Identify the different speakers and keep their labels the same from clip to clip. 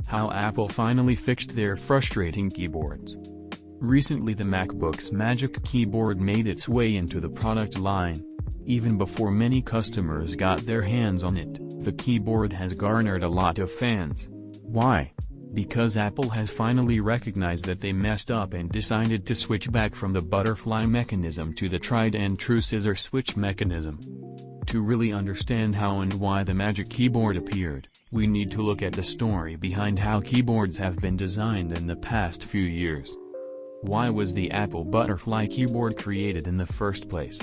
Speaker 1: How Apple finally fixed their frustrating keyboards. Recently the MacBook's Magic Keyboard made its way into the product line. Even before many customers got their hands on it, the keyboard has garnered a lot of fans. Why? Because Apple has finally recognized that they messed up and decided to switch back from the butterfly mechanism to the tried-and-true scissor switch mechanism. To really understand how and why the Magic Keyboard appeared, we need to look at the story behind how keyboards have been designed in the past few years. Why was the Apple Butterfly keyboard created in the first place?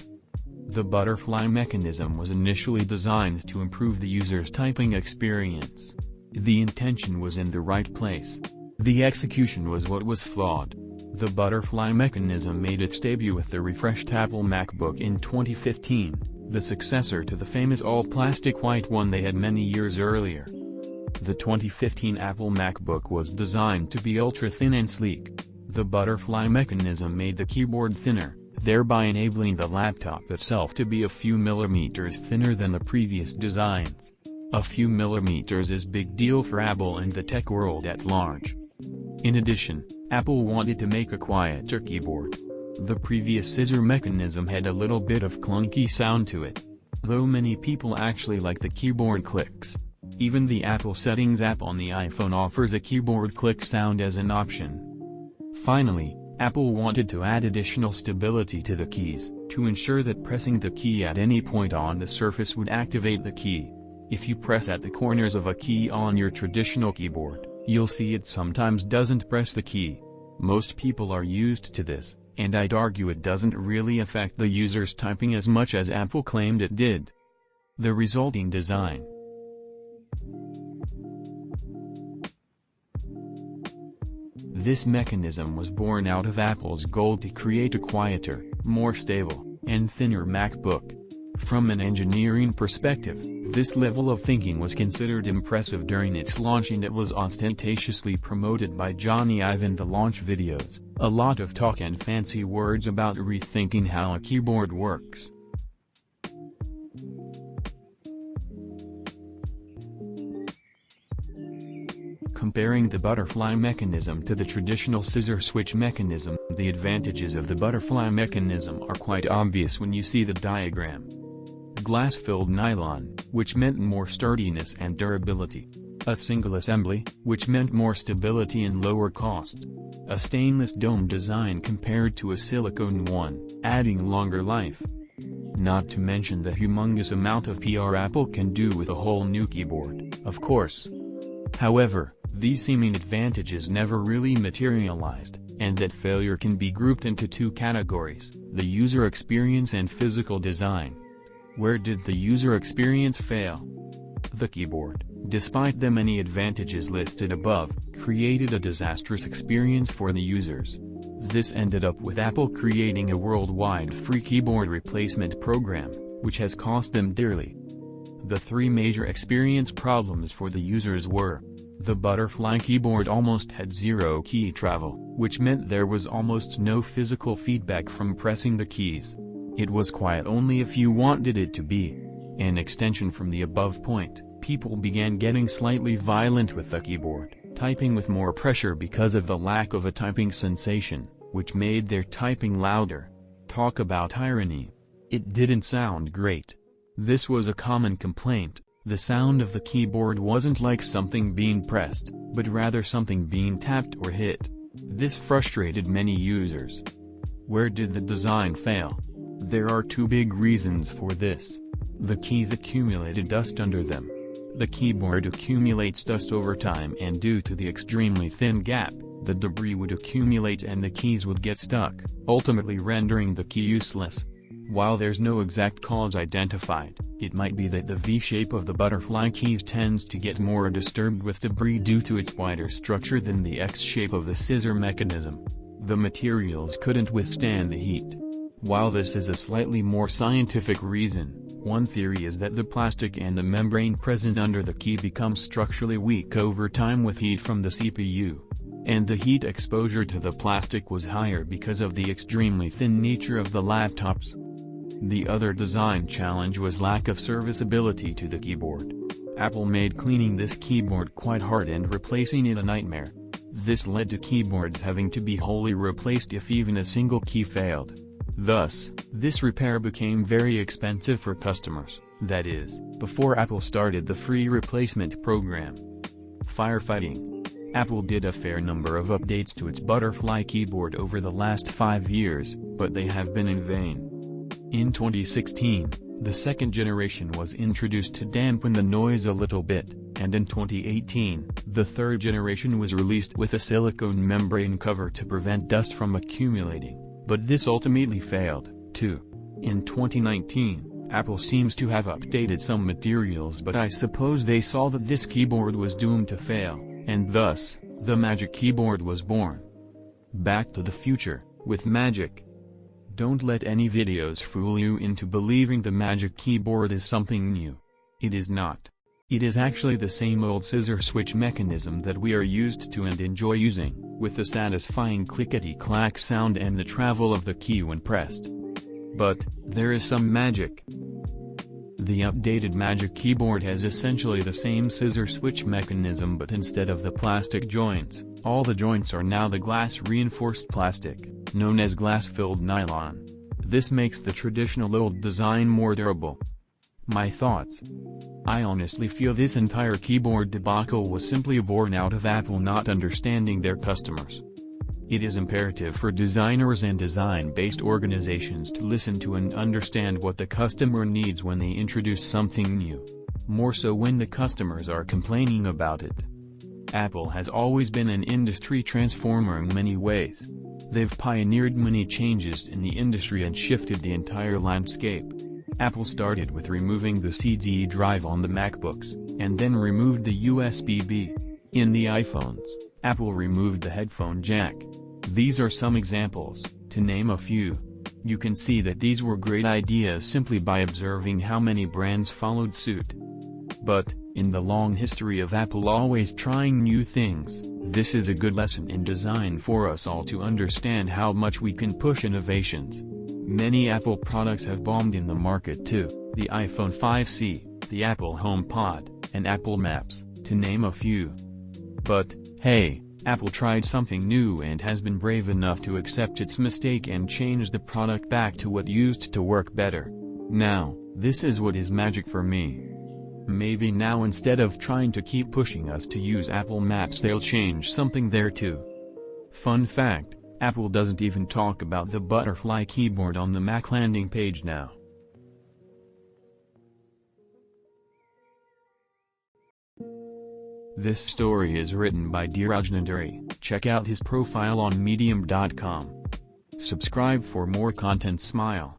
Speaker 1: The butterfly mechanism was initially designed to improve the user's typing experience. The intention was in the right place. The execution was what was flawed. The butterfly mechanism made its debut with the refreshed Apple MacBook in 2015, the successor to the famous all-plastic white one they had many years earlier. The 2015 Apple MacBook was designed to be ultra-thin and sleek. The butterfly mechanism made the keyboard thinner, thereby enabling the laptop itself to be a few millimeters thinner than the previous designs. A few millimeters is big deal for Apple and the tech world at large. In addition, Apple wanted to make a quieter keyboard. The previous scissor mechanism had a little bit of clunky sound to it. Though many people actually like the keyboard clicks. Even the Apple Settings app on the iPhone offers a keyboard click sound as an option. Finally, Apple wanted to add additional stability to the keys, to ensure that pressing the key at any point on the surface would activate the key. If you press at the corners of a key on your traditional keyboard, you'll see it sometimes doesn't press the key. Most people are used to this, and I'd argue it doesn't really affect the user's typing as much as Apple claimed it did. The resulting design. This mechanism was born out of Apple's goal to create a quieter, more stable, and thinner MacBook. From an engineering perspective, this level of thinking was considered impressive during its launch and it was ostentatiously promoted by Johnny Ive in the launch videos. A lot of talk and fancy words about rethinking how a keyboard works. Comparing the butterfly mechanism to the traditional scissor switch mechanism, the advantages of the butterfly mechanism are quite obvious when you see the diagram. Glass-filled nylon, which meant more sturdiness and durability. A single assembly, which meant more stability and lower cost. A stainless dome design compared to a silicone one, adding longer life. Not to mention the humongous amount of PR Apple can do with a whole new keyboard, of course. However, these seeming advantages never really materialized, and that failure can be grouped into two categories, the user experience and physical design. Where did the user experience fail? The keyboard, despite the many advantages listed above, created a disastrous experience for the users. This ended up with Apple creating a worldwide free keyboard replacement program, which has cost them dearly. The three major experience problems for the users were: the butterfly keyboard almost had zero key travel, which meant there was almost no physical feedback from pressing the keys. It was quiet only if you wanted it to be. An extension from the above point, people began getting slightly violent with the keyboard, typing with more pressure because of the lack of a typing sensation, which made their typing louder. Talk about irony. It didn't sound great. This was a common complaint. The sound of the keyboard wasn't like something being pressed, but rather something being tapped or hit. This frustrated many users. Where did the design fail? There are two big reasons for this. The keys accumulated dust under them. The keyboard accumulates dust over time, and due to the extremely thin gap, the debris would accumulate and the keys would get stuck, ultimately rendering the key useless. While there's no exact cause identified, it might be that the V-shape of the butterfly keys tends to get more disturbed with debris due to its wider structure than the X-shape of the scissor mechanism. The materials couldn't withstand the heat. While this is a slightly more scientific reason, one theory is that the plastic and the membrane present under the key become structurally weak over time with heat from the CPU. And the heat exposure to the plastic was higher because of the extremely thin nature of the laptops. The other design challenge was lack of serviceability to the keyboard. Apple made cleaning this keyboard quite hard and replacing it a nightmare. This led to keyboards having to be wholly replaced if even a single key failed. Thus, this repair became very expensive for customers, that is, before Apple started the free replacement program. Firefighting. Apple did a fair number of updates to its Butterfly keyboard over the last 5 years, but they have been in vain. In 2016, the second generation was introduced to dampen the noise a little bit, and in 2018, the third generation was released with a silicone membrane cover to prevent dust from accumulating, but this ultimately failed, too. In 2019, Apple seems to have updated some materials, but I suppose they saw that this keyboard was doomed to fail, and thus, the Magic Keyboard was born. Back to the future, with Magic. Don't let any videos fool you into believing the Magic Keyboard is something new. It is not. It is actually the same old scissor switch mechanism that we are used to and enjoy using, with the satisfying clickety-clack sound and the travel of the key when pressed. But, there is some magic. The updated Magic Keyboard has essentially the same scissor switch mechanism, but instead of the plastic joints, all the joints are now the glass-reinforced plastic, known as glass-filled nylon. This makes the traditional old design more durable. My thoughts. I honestly feel this entire keyboard debacle was simply born out of Apple not understanding their customers. It is imperative for designers and design-based organizations to listen to and understand what the customer needs when they introduce something new. More so when the customers are complaining about it. Apple has always been an industry transformer in many ways. They've pioneered many changes in the industry and shifted the entire landscape. Apple started with removing the CD drive on the MacBooks, and then removed the USB-B. In the iPhones, Apple removed the headphone jack. These are some examples, to name a few. You can see that these were great ideas simply by observing how many brands followed suit. But, in the long history of Apple always trying new things, this is a good lesson in design for us all to understand how much we can push innovations. Many Apple products have bombed in the market too, the iPhone 5C, the Apple HomePod, and Apple Maps, to name a few. But, hey, Apple tried something new and has been brave enough to accept its mistake and change the product back to what used to work better. Now, this is what is Magic for me. Maybe now instead of trying to keep pushing us to use Apple Maps, they'll change something there too. Fun fact, Apple doesn't even talk about the Butterfly keyboard on the Mac landing page now. This story is written by Dheeraj Nanduri. Check out his profile on medium.com. Subscribe for more content. Smile.